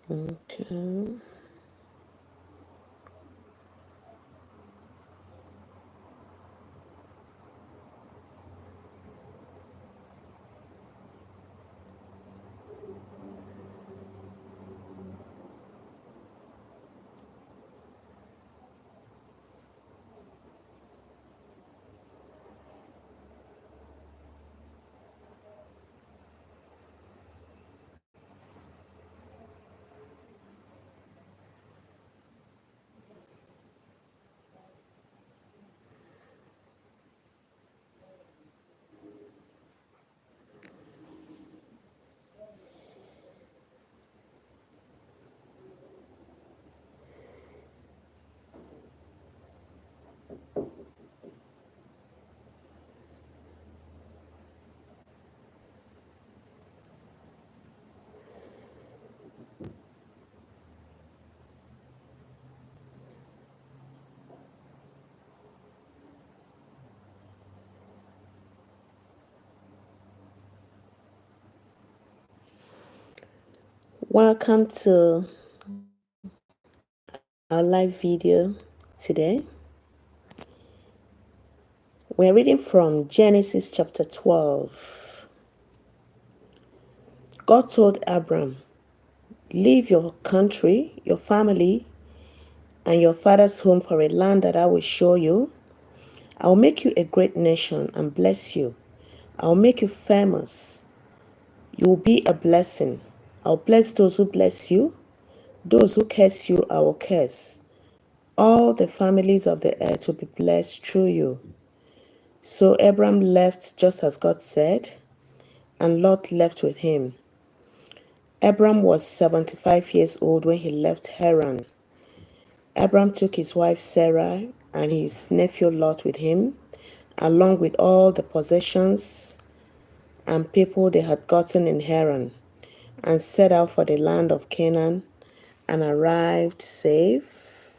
Okay. Welcome to our live video today. We're reading from Genesis chapter 12. God told Abram, leave your country, your family, and your father's home for a land that I will show you. I will make you a great nation and bless you. I will make you famous. You will be a blessing. I'll bless those who bless you. Those who curse you, I will curse. All the families of the earth will be blessed through you. So Abram left just as God said, and Lot left with him. Abram was 75 years old when he left Haran. Abram took his wife Sarah and his nephew Lot with him, along with all the possessions and people they had gotten in Haran, and set out for the land of Canaan and arrived safe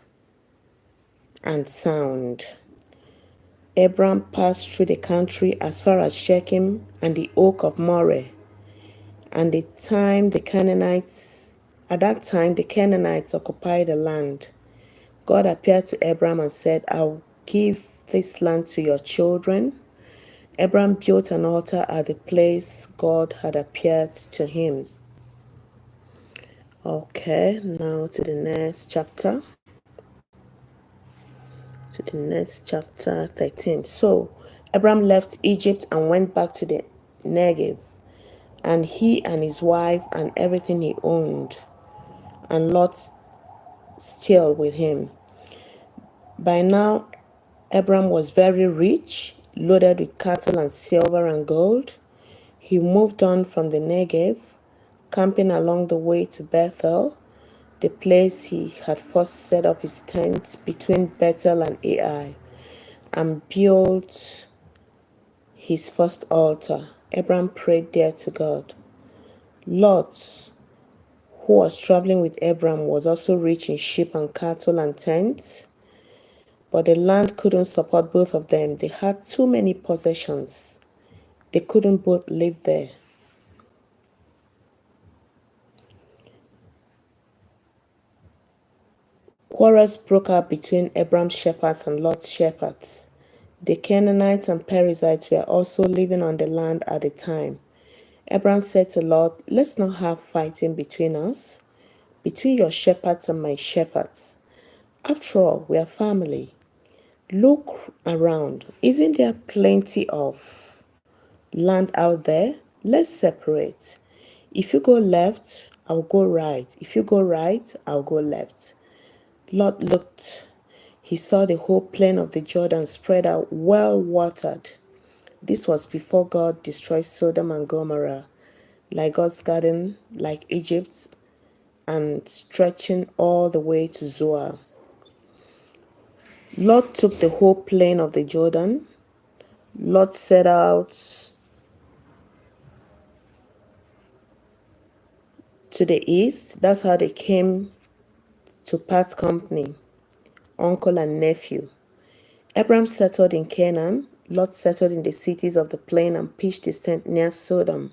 and sound. Abram passed through the country as far as Shechem and the oak of Moreh. And at that time the Canaanites occupied the land. God appeared to Abram and said, I'll give this land to your children. Abram built an altar at the place God had appeared to him. Okay, now to the next chapter. To the next chapter 13. So Abram left Egypt and went back to the Negev, and he and his wife and everything he owned, and Lot still with him. By now, Abram was very rich, loaded with cattle and silver and gold. He moved on from the Negev, camping along the way to Bethel, the place he had first set up his tent between Bethel and Ai, and built his first altar. Abram prayed there to God. Lot, who was traveling with Abram, was also rich in sheep and cattle and tents, but the land couldn't support both of them. They had too many possessions. They couldn't both live there. Quarrels broke out between Abram's shepherds and Lot's shepherds. The Canaanites and Perizzites were also living on the land at the time. Abram said to Lot, let's not have fighting between us, between your shepherds and my shepherds. After all, we are family. Look around. Isn't there plenty of land out there? Let's separate. If you go left, I'll go right. If you go right, I'll go left. Lot looked. He saw the whole plain of the Jordan spread out, well watered. This was before God destroyed Sodom and Gomorrah, like God's garden, like Egypt, and stretching all the way to Zoar. Lot took the whole plain of the Jordan. Lot set out to the east. That's how they came to part company, uncle and nephew. Abram settled in Canaan. Lot settled in the cities of the plain and pitched his tent near Sodom.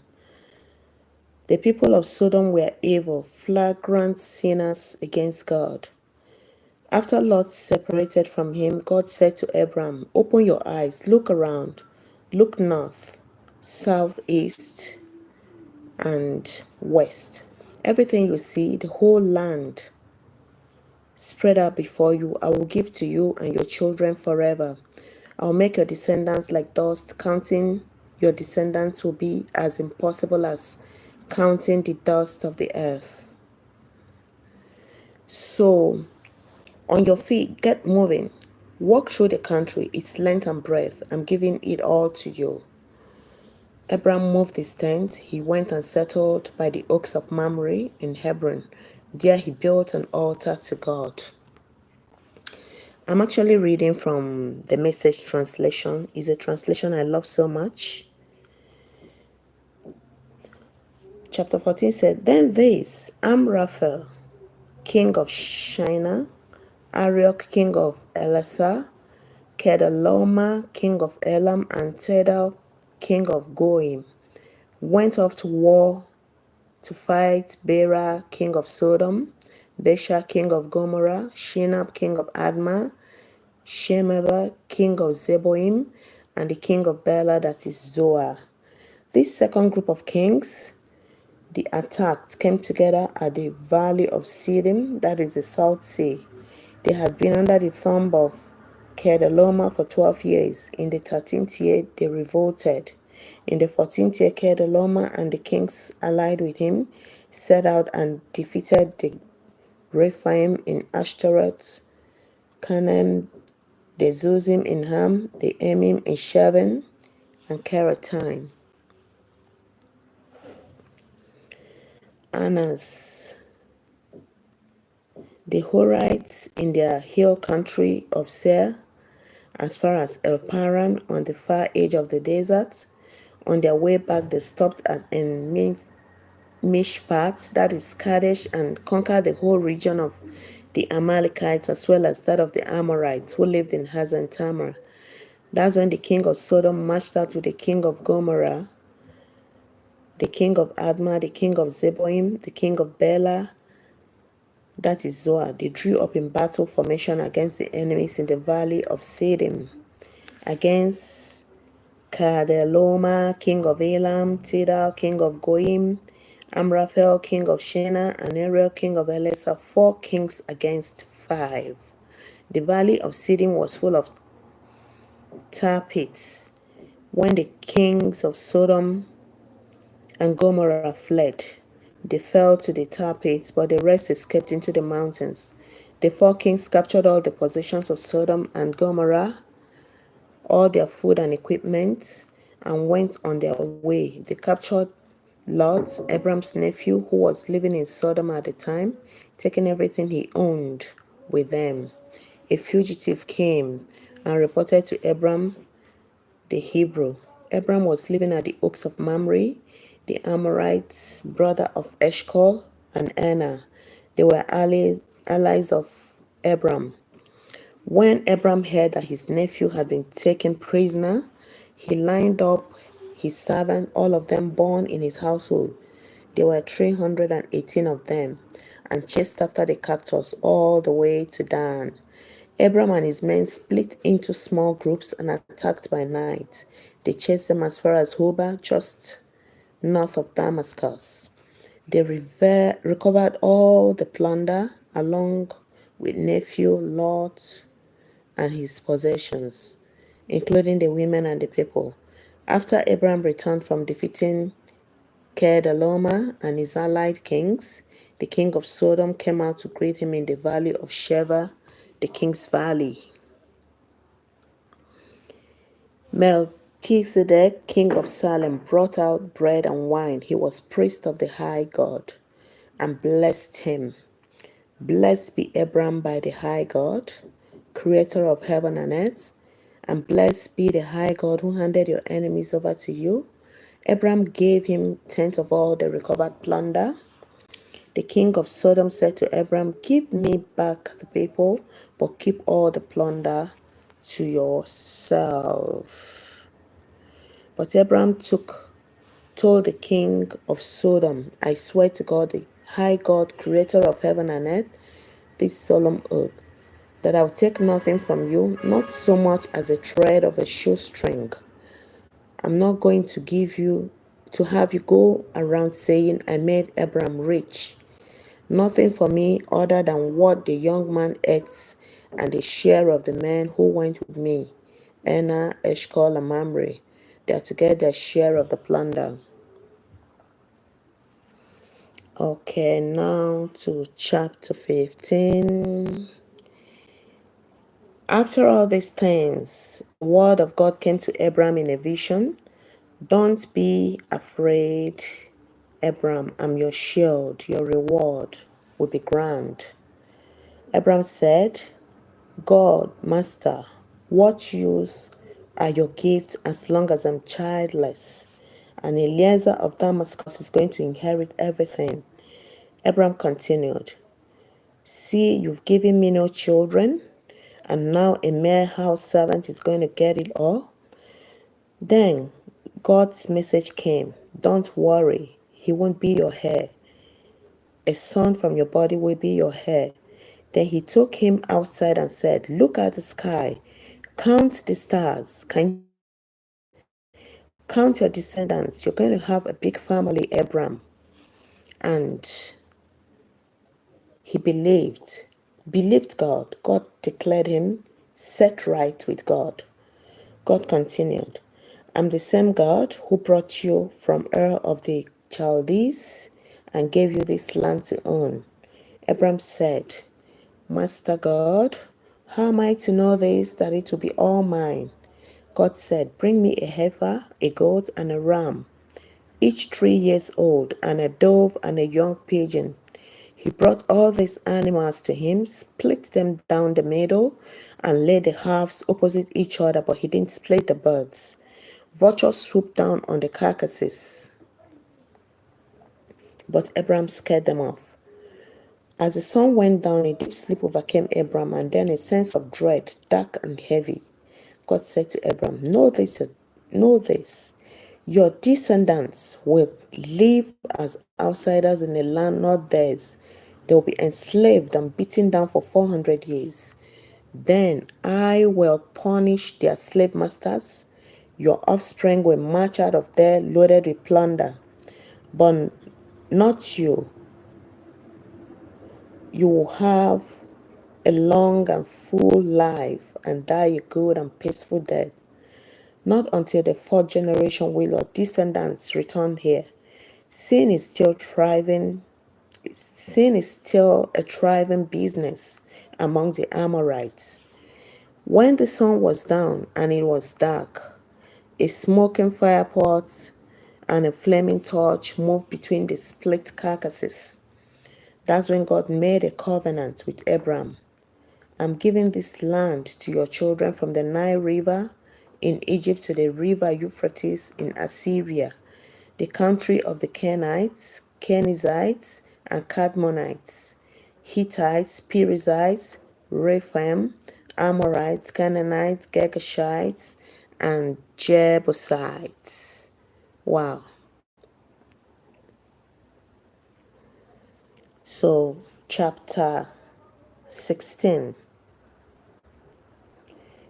The people of Sodom were evil, flagrant sinners against God. After Lot separated from him, God said to Abram, "Open your eyes, look around, look north, south, east, and west. Everything you see, the whole land spread out before you, I will give to you and your children forever. I'll make your descendants like dust. Counting your descendants will be as impossible as counting the dust of the earth." So, on your feet, get moving. Walk through the country, its length and breadth. I'm giving it all to you. Abram moved his tent. He went and settled by the oaks of Mamre in Hebron. There he built an altar to God. I'm actually reading from the Message translation. It's a translation I love so much. Chapter 14 said, "Then this Amraphel, king of Shinar, Arioch, king of Elasar, Kedaloma, king of Elam, and Tidal, king of Goim, went off to war to fight Bera, king of Sodom, Besha, king of Gomorrah, Shinab, king of Admah, Shemeba, king of Zeboim, and the king of Bela, that is Zoar." This second group of kings, the attacked, came together at the valley of Siddim, that is the South Sea. They had been under the thumb of Kedaloma for 12 years. In the 13th year, they revolted. In the 14th year, Kedaloma and the kings allied with him set out and defeated the Rephaim in Ashtaroth, Canaan, the Zuzim in Ham, the Emim in Sheven, and Keratime. Anas, the Horites in their hill country of Seir, as far as El Paran on the far edge of the desert. On their way back, they stopped at Mishpat, that is Kadesh, and conquered the whole region of the Amalekites as well as that of the Amorites who lived in Hazan Tamar. That's when the king of Sodom marched out with the king of Gomorrah, the king of Admah, the king of Zeboim, the king of Bela, that is Zoar. They drew up in battle formation against the enemies in the valley of Siddim, against Kedaloma, king of Elam, Tidal, king of Goim, Amraphel, king of Shinar, and Ariel, king of Elasar, 4 kings against 5. The valley of Siddim was full of tar pits. When the kings of Sodom and Gomorrah fled, they fell to the tar pits, but the rest escaped into the mountains. The 4 kings captured all the possessions of Sodom and Gomorrah, all their food and equipment, and went on their way. They captured Lot, Abram's nephew, who was living in Sodom at the time, taking everything he owned with them. A fugitive came and reported to Abram the Hebrew. Abram was living at the oaks of Mamre, the Amorite brother of Eshcol and Anna. They were allies of Abram. When Abram heard that his nephew had been taken prisoner, he lined up his servants, all of them born in his household. There were 318 of them, and chased after the captors all the way to Dan. Abram and his men split into small groups and attacked by night. They chased them as far as Hobah, just north of Damascus. They recovered all the plunder along with nephew Lot and his possessions, including the women and the people. After Abram returned from defeating Kedaloma and his allied kings, the king of Sodom came out to greet him in the valley of Sheva, the king's valley. Melchizedek, king of Salem, brought out bread and wine. He was priest of the high God, and blessed him. "Blessed be Abram by the high God, creator of heaven and earth, and blessed be the high God who handed your enemies over to you." Abram gave him tenth of all the recovered plunder. The king of Sodom said to Abram, "Give me back the people, but keep all the plunder to yourself." But Abram took told the king of Sodom, I swear to God, the high God, creator of heaven and earth, this solemn oath, that I will take nothing from you, not so much as a thread of a shoestring. I'm not going to give you, to have you go around saying, I made Abraham rich. Nothing for me other than what the young man ate and the share of the men who went with me, Anna, Eshcol, and Mamre. They are to get their share of the plunder. Okay, now to chapter 15. After all these things, the word of God came to Abraham in a vision. Don't be afraid, Abraham. I'm your shield. Your reward will be grand. Abraham said, God, Master, what use are your gifts as long as I'm childless? And Eliezer of Damascus is going to inherit everything. Abraham continued, see, you've given me no children, and now a mere house servant is going to get it all. Then God's message came, don't worry, he won't be your heir. A son from your body will be your heir. Then he took him outside and said, look at the sky, count the stars. Can you count your descendants? You're going to have a big family, Abraham. And he believed God. God declared him set right with God. God continued, I'm the same God who brought you from Ur of the Chaldees and gave you this land to own. Abram said, Master God, how am I to know this, that it will be all mine? God said, bring me a heifer, a goat, and a ram, each 3 years old, and a dove and a young pigeon. He brought all these animals to him, split them down the middle, and laid the halves opposite each other, but he didn't split the birds. Vultures swooped down on the carcasses, but Abraham scared them off. As the sun went down, a deep sleep overcame Abraham, and then a sense of dread, dark and heavy. God said to Abraham, know this, your descendants will live as outsiders in a land not theirs. They will be enslaved and beaten down for 400 years. Then I will punish their slave masters. Your offspring will march out of there loaded with plunder. But not you. You will have a long and full life and die a good and peaceful death. Not until the fourth generation will your descendants return here. Sin is still thriving. Sin is still a thriving business among the Amorites. When the sun was down and it was dark, a smoking firepot and a flaming torch moved between the split carcasses. That's when God made a covenant with Abraham. I'm giving this land to your children from the Nile River in Egypt to the river Euphrates in Assyria, the country of the Kenites, Kenizzites, and Kadmonites, Hittites, Perizzites, Rephaim, Amorites, Canaanites, Girgashites, and Jebusites. Wow. So, chapter 16.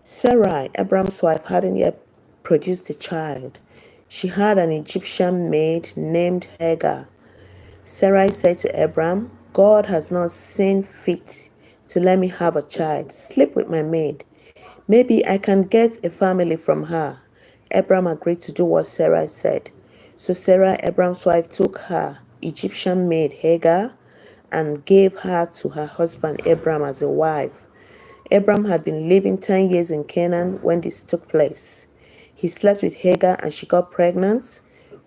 Sarai, Abraham's wife, hadn't yet produced a child. She had an Egyptian maid named Hagar. Sarai said to Abraham, God has not seen fit to let me have a child. Sleep with my maid. Maybe I can get a family from her. Abraham agreed to do what Sarai said. So Sarah, Abraham's wife, took her Egyptian maid Hagar and gave her to her husband Abraham as a wife. Abraham had been living 10 years in Canaan when this took place. He slept with Hagar and she got pregnant.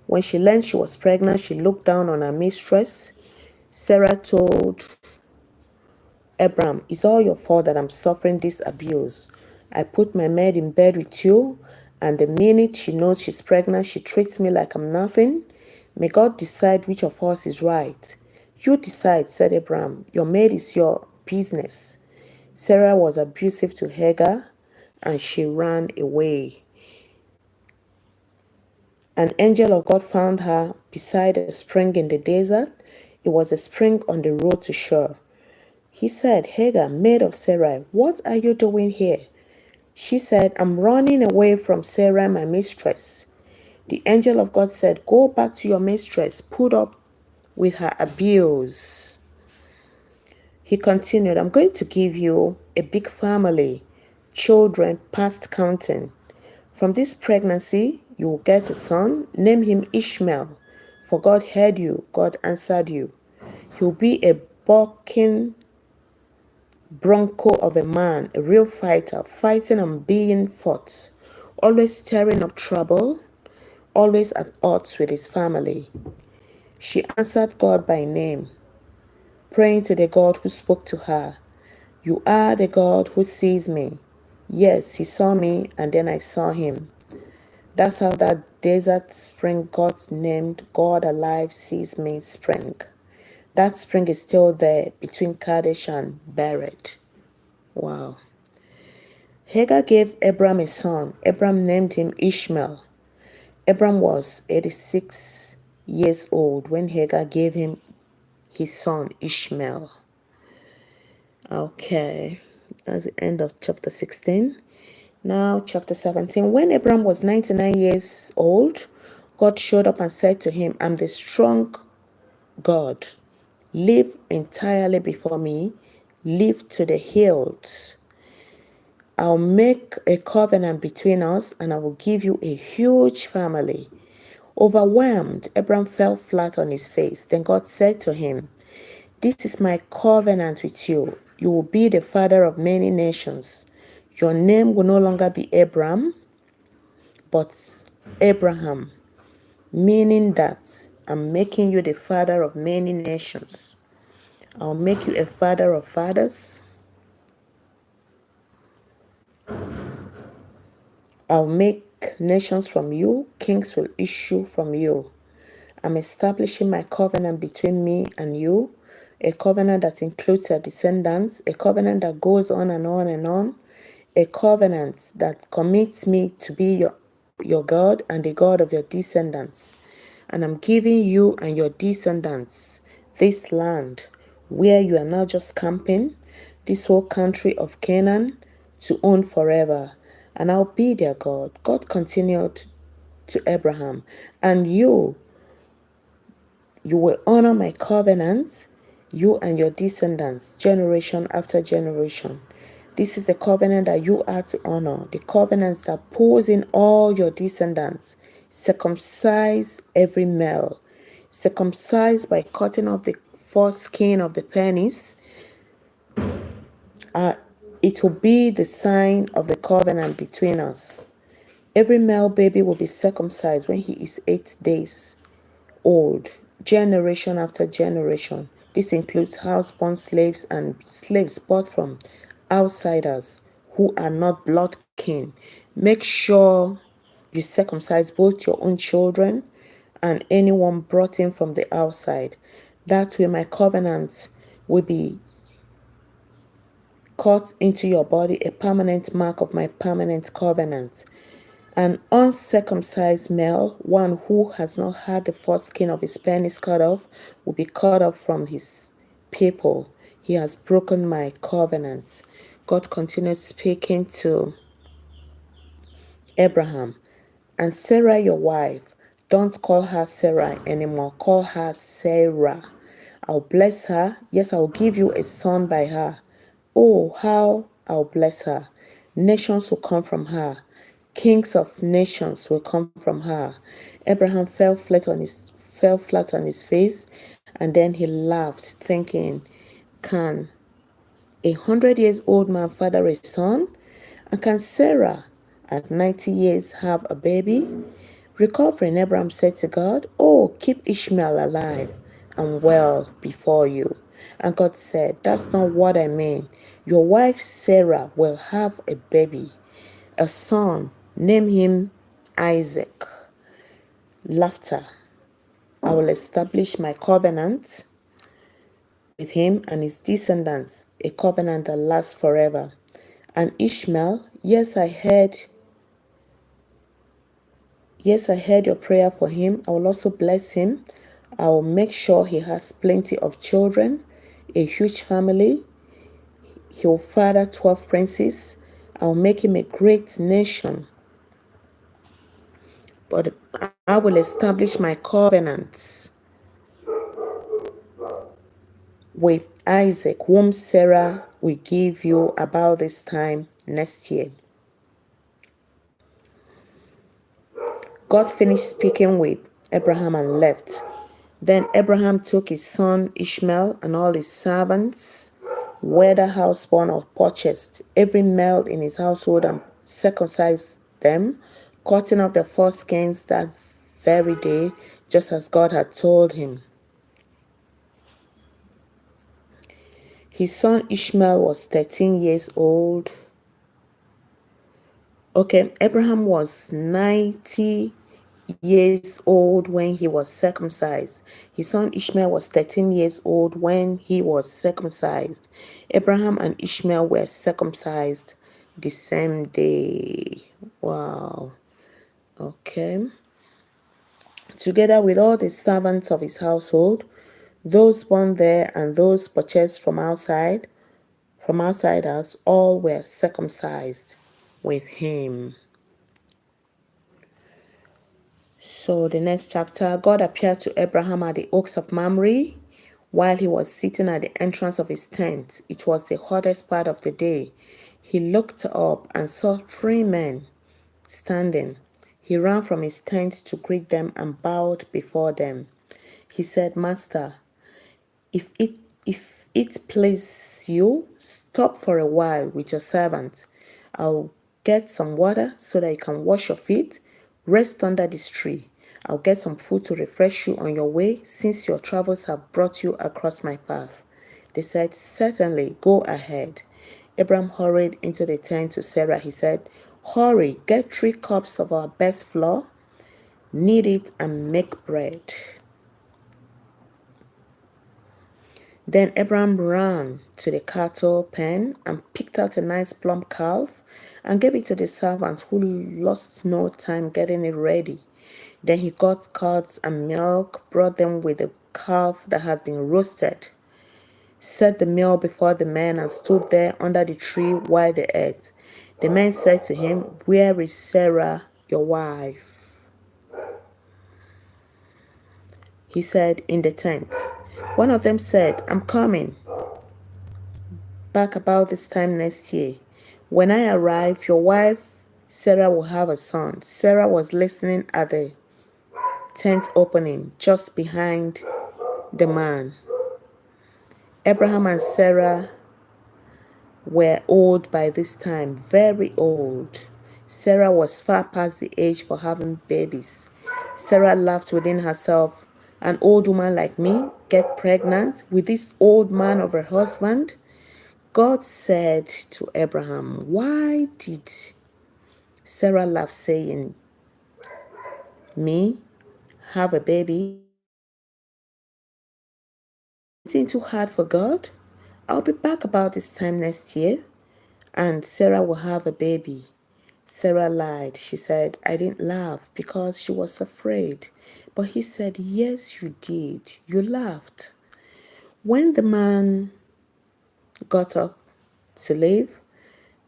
When she learned she was pregnant, she looked down on her mistress. Sarah told Abraham, it's all your fault that I'm suffering this abuse. I put my maid in bed with you, and the minute she knows she's pregnant, she treats me like I'm nothing. May God decide which of us is right. You decide, said Abraham. Your maid is your business. Sarah was abusive to Hagar, and she ran away. An angel of God found her beside a spring in the desert. It was a spring on the road to Shur. He said, Hagar, maid of Sarai, what are you doing here? She said, I'm running away from Sarai, my mistress. The angel of God said, go back to your mistress, put up with her abuse. He continued, I'm going to give you a big family, children past counting. From this pregnancy, you will get a son. Name him Ishmael, for God heard you, God answered you. He'll be a bucking bronco of a man, a real fighter, fighting and being fought, always stirring up trouble, always at odds with his family. She answered God by name, praying to the God who spoke to her. You are the God who sees me. Yes, he saw me, and then I saw him. That's how that desert spring got named God Alive Sees Me Spring. That spring is still there between Kadesh and Bered. Wow. Hagar gave Abram a son. Abram named him Ishmael. Abram was 86 years old when Hagar gave him his son Ishmael. Okay, that's the end of chapter 16. Now, chapter 17. When Abram was 99 years old, God showed up and said to him, I'm the strong God. Live entirely before me. Live to the hilt. I'll make a covenant between us and I will give you a huge family. Overwhelmed, Abram fell flat on his face. Then God said to him, this is my covenant with you. You will be the father of many nations. Your name will no longer be Abram, but Abraham, meaning that I'm making you the father of many nations. I'll make you a father of fathers. I'll make nations from you. Kings will issue from you. I'm establishing my covenant between me and you, a covenant that includes your descendants, a covenant that goes on and on and on, a covenant that commits me to be your God and the God of your descendants. And I'm giving you and your descendants this land where you are now just camping, this whole country of Canaan to own forever. And I'll be their God. God continued to Abraham, and you will honor my covenant, you and your descendants, generation after generation. This is the covenant that you are to honor, the covenants that pulls in all your descendants. Circumcise every male. Circumcise by cutting off the foreskin of the penis. It will be the sign of the covenant between us. Every male baby will be circumcised when he is 8 days old, generation after generation. This includes house-born slaves and slaves bought from outsiders who are not blood kin. Make sure you circumcise both your own children and anyone brought in from the outside. That way my covenant will be cut into your body, a permanent mark of my permanent covenant. An uncircumcised male, one who has not had the foreskin of his penis cut off, will be cut off from his people. He has broken my covenants. God continued speaking to Abraham. And Sarah, your wife, don't call her Sarah anymore. Call her Sarah. I'll bless her. Yes, I'll give you a son by her. Oh, how I'll bless her. Nations will come from her. Kings of nations will come from her. Abraham fell flat on his face, and then he laughed, thinking, can 100 years old man father a son? And can Sarah at 90 years have a baby? Recovering, Abraham said to God, oh, keep Ishmael alive and well before you. And God said, that's not what I mean. Your wife Sarah will have a baby, a son. Name him Isaac. Laughter. I will establish my covenant with him and his descendants, a covenant that lasts forever. And Ishmael, yes, I heard Yes, I heard your prayer for him. I will also bless him. I will make sure he has plenty of children, a huge family. He will father 12 princes. I will make him a great nation. But I will establish my covenant with Isaac, whom Sarah will give you about this time next year. God finished speaking with Abraham and left. Then Abraham took his son Ishmael and all his servants, whether houseborn or purchased, every male in his household, and circumcised them, cutting off their foreskins that very day, just as God had told him. His son Ishmael was 13 years old. Okay, Abraham was 90 years old when he was circumcised. His son Ishmael was 13 years old when he was circumcised. Abraham and Ishmael were circumcised the same day. Wow. Okay. Together with all the servants of his household, those born there and those purchased from outsiders, all were circumcised with him. So the next chapter, God appeared to Abraham at the oaks of Mamre while he was sitting at the entrance of his tent. It was the hottest part of the day. He looked up and saw 3 men standing. He ran from his tent to greet them and bowed before them. He said, Master, if it please you, stop for a while with your servant. I'll get some water so that you can wash your feet. Rest under this tree. I'll get some food to refresh you on your way, since your travels have brought you across my path. They said, Certainly, go ahead. Abraham hurried into the tent to Sarah. He said, Hurry, get 3 cups of our best flour, knead it, and make bread. Then Abraham ran to the cattle pen and picked out a nice plump calf and gave it to the servant, who lost no time getting it ready. Then he got curds and milk, brought them with the calf that had been roasted, set the meal before the men, and stood there under the tree while they ate. The men said to him, Where is Sarah, your wife? He said, In the tent. One of them said, I'm coming back about this time next year. When I arrive, your wife Sarah will have a son. Sarah was listening at the tent opening just behind the man. Abraham and Sarah were old by this time, very old. Sarah was far past the age for having babies. Sarah laughed within herself. An old woman like me get pregnant with this old man of her husband? God said to Abraham, Why did Sarah laugh, saying, Me have a baby? Anything too hard for God? I'll be back about this time next year, and Sarah will have a baby. Sarah lied. She said, I didn't laugh because she was afraid. But he said, Yes, you did. You laughed. When the man got up to leave,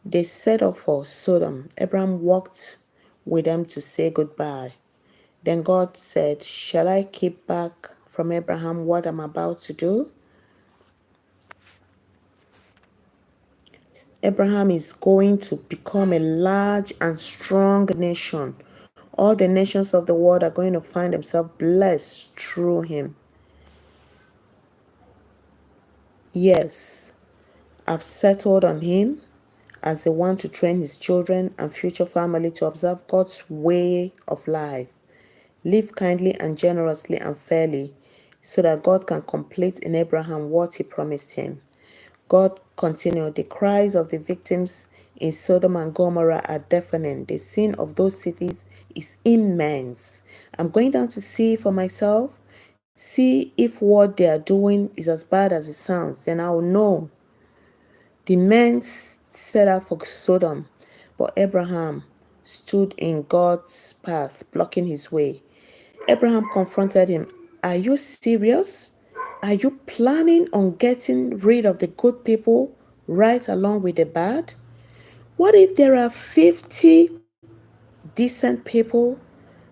they set off for Sodom. Abraham walked with them to say goodbye. Then God said, Shall I keep back from Abraham what I'm about to do? Abraham is going to become a large and strong nation. All the nations of the world are going to find themselves blessed through him. Yes, I've settled on him as the one to train his children and future family to observe God's way of life. Live kindly and generously and fairly, so that God can complete in Abraham what he promised him. God continued, The cries of the victims in Sodom and Gomorrah are deafening. The sin of those cities is immense. I'm going down to see for myself, see if what they are doing is as bad as it sounds. Then I will know. The men set out for Sodom, but Abraham stood in God's path, blocking his way. Abraham confronted him. Are you serious? Are you planning on getting rid of the good people right along with the bad? What if there are 50 decent people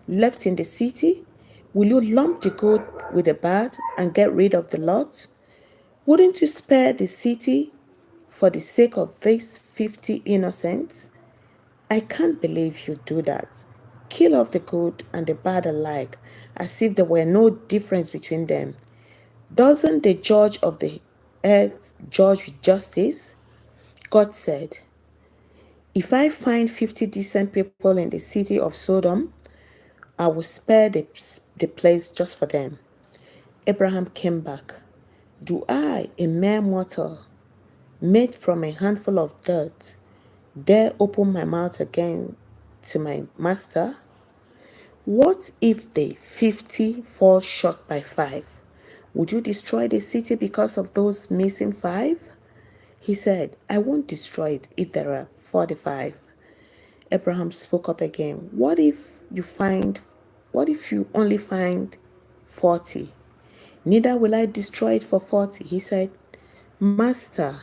left in the city? Will you lump the good with the bad and get rid of the lot? Wouldn't you spare the city for the sake of these 50 innocents? I can't believe you do that. Kill off the good and the bad alike, as if there were no difference between them. Doesn't the judge of the earth judge with justice? God said, if I find 50 decent people in the city of Sodom, I will spare the place just for them. Abraham came back. Do I, a mere mortal, made from a handful of dirt, dare open my mouth again to my master? What if the 50 fall short by 5? Would you destroy the city because of those missing 5? He said, I won't destroy it if there are 45. Abraham spoke up again. What if you only find 40? Neither will I destroy it for 40. He said, Master,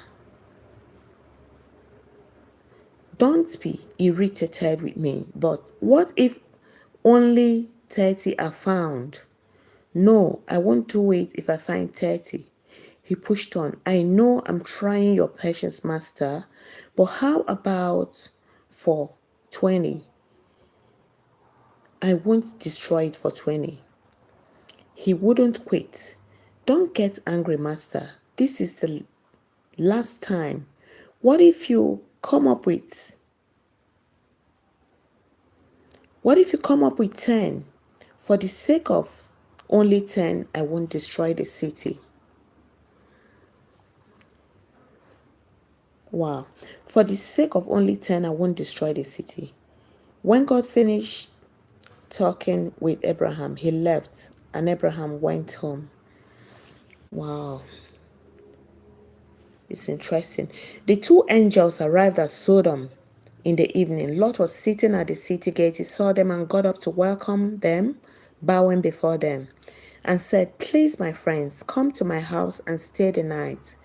don't be irritated with me, but what if only 30 are found? No, I won't do it if I find 30. He pushed on. I know I'm trying your patience, Master, but how about for 20? I won't destroy it for 20. He wouldn't quit. Don't get angry, Master. This is the last time. What if you come up with What if you come up with 10? For the sake of only 10, I won't destroy the city. Wow. For the sake of only 10, I won't destroy the city. When God finished talking with Abraham, he left and Abraham went home. Wow. It's interesting. The two angels arrived at Sodom in the evening. Lot was sitting at the city gate. He saw them and got up to welcome them, bowing before them, and said, Please, my friends, come to my house and stay the night.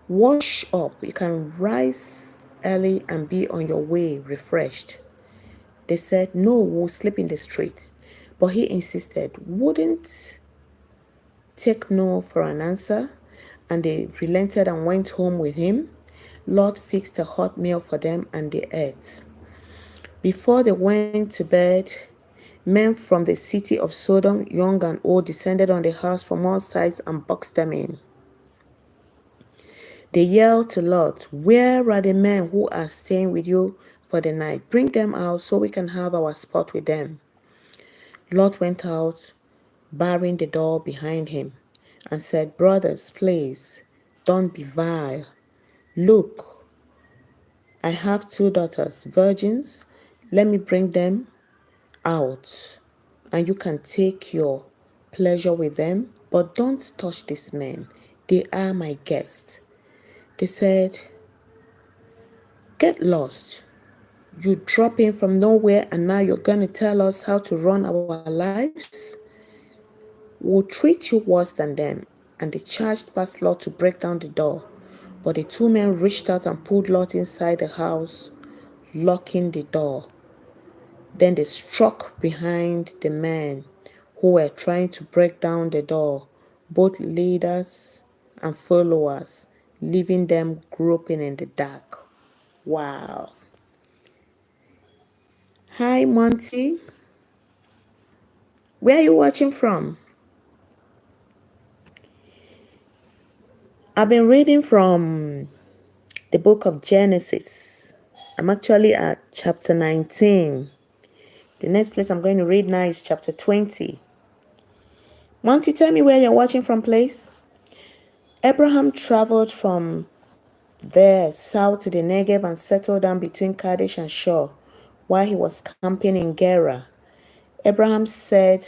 Wash up. You can rise early and be on your way refreshed. They said, No, we'll sleep in the street. But he insisted, wouldn't take no for an answer, and they relented and went home with him. Lot fixed a hot meal for them, and they ate. Before they went to bed, men from the city of Sodom, young and old, descended on the house from all sides and boxed them in. They yelled to Lot, Where are the men who are staying with you for the night? Bring them out so we can have our spot with them. Lot went out, barring the door behind him, and said, Brothers, please, don't be vile. Look, I have 2 daughters, virgins. Let me bring them out, and you can take your pleasure with them, but don't touch these men. They are my guests. They said, Get lost. You drop in from nowhere, and now you're going to tell us how to run our lives? We'll treat you worse than them. And they charged past Lot to break down the door. But the 2 men reached out and pulled Lot inside the house, locking the door. Then they struck behind the men who were trying to break down the door, both leaders and followers, leaving them groping in the dark. Wow. Hi, Monty. Where are you watching from? I've been reading from the book of Genesis. I'm actually at chapter 19. The next place I'm going to read now is chapter 20. Monty, tell me where you're watching from, please. Abraham traveled from there south to the Negev and settled down between Kadesh and Shur while he was camping in Gerar. Abraham said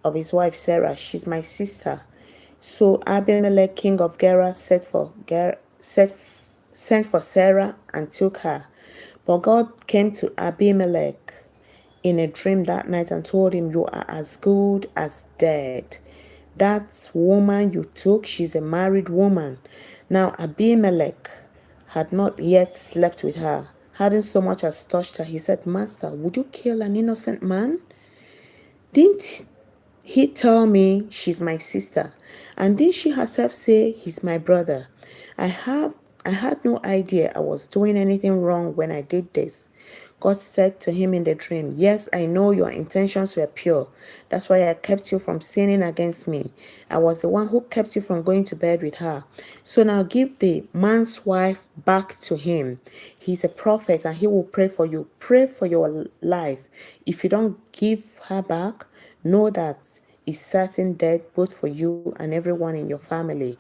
of his wife Sarah, She's my sister. So Abimelech, king of Gerar, sent for Sarah and took her. But God came to Abimelech in a dream that night and told him, you are as good as dead. That woman you took, she's a married woman. Now Abimelech had not yet slept with her. Hadn't so much as touched her. He said, Master, would you kill an innocent man? Didn't he tell me she's my sister? And didn't she herself say he's my brother? I have I had no idea I was doing anything wrong when I did this. God said to him in the dream, yes, I know your intentions were pure. That's why I kept you from sinning against me. I was the one who kept you from going to bed with her. So now give the man's wife back to him. He's a prophet and he will pray for you. Pray for your life. If you don't give her back, know that it's certain death both for you and everyone in your family.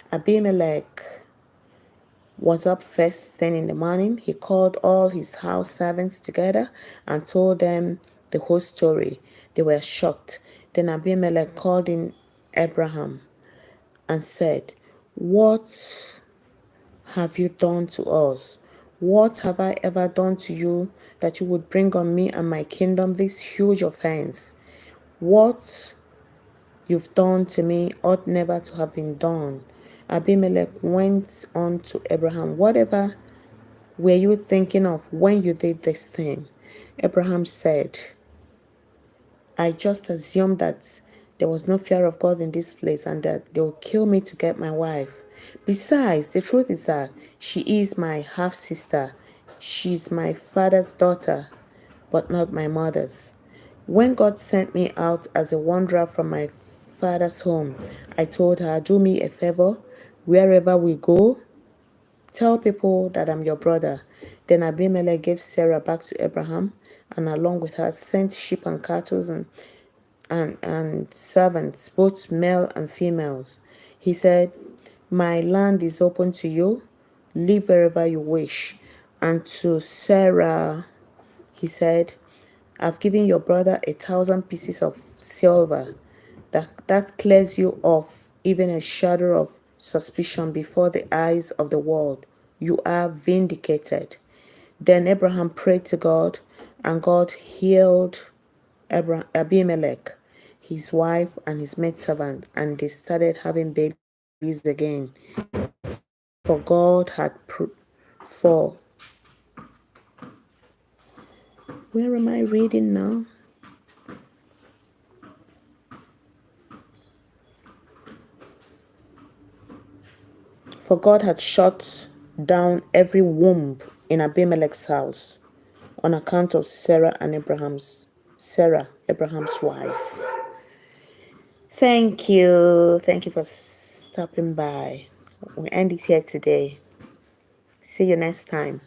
Abimelech was up first thing in the morning. He called all his house servants together and told them the whole story. They were shocked. Then Abimelech called in Abraham and said, what have you done to us? What have I ever done to you that you would bring on me and my kingdom this huge offense? What you've done to me ought never to have been done. Abimelech went on to Abraham, whatever were you thinking of when you did this thing? Abraham said, I just assumed that there was no fear of God in this place and that they will kill me to get my wife. Besides, the truth is that she is my half sister. She's my father's daughter, but not my mother's. When God sent me out as a wanderer from my father's home, I told her, do me a favor. Wherever we go, tell people that I'm your brother. Then Abimelech gave Sarah back to Abraham, and along with her sent sheep and cattle and servants, both male and females. He said, my land is open to you. Live wherever you wish. And to Sarah, he said, I've given your brother 1,000 pieces of silver. That clears you of even a shadow of suspicion before the eyes of the world. You are vindicated. Then Abraham prayed to God, and God healed Abimelech, his wife, and his maidservant, and they started having babies again. For God had for where am I reading now? For God had shut down every womb in Abimelech's house on account of Sarah, Abraham's wife. Thank you. Thank you for stopping by. We end it here today. See you next time.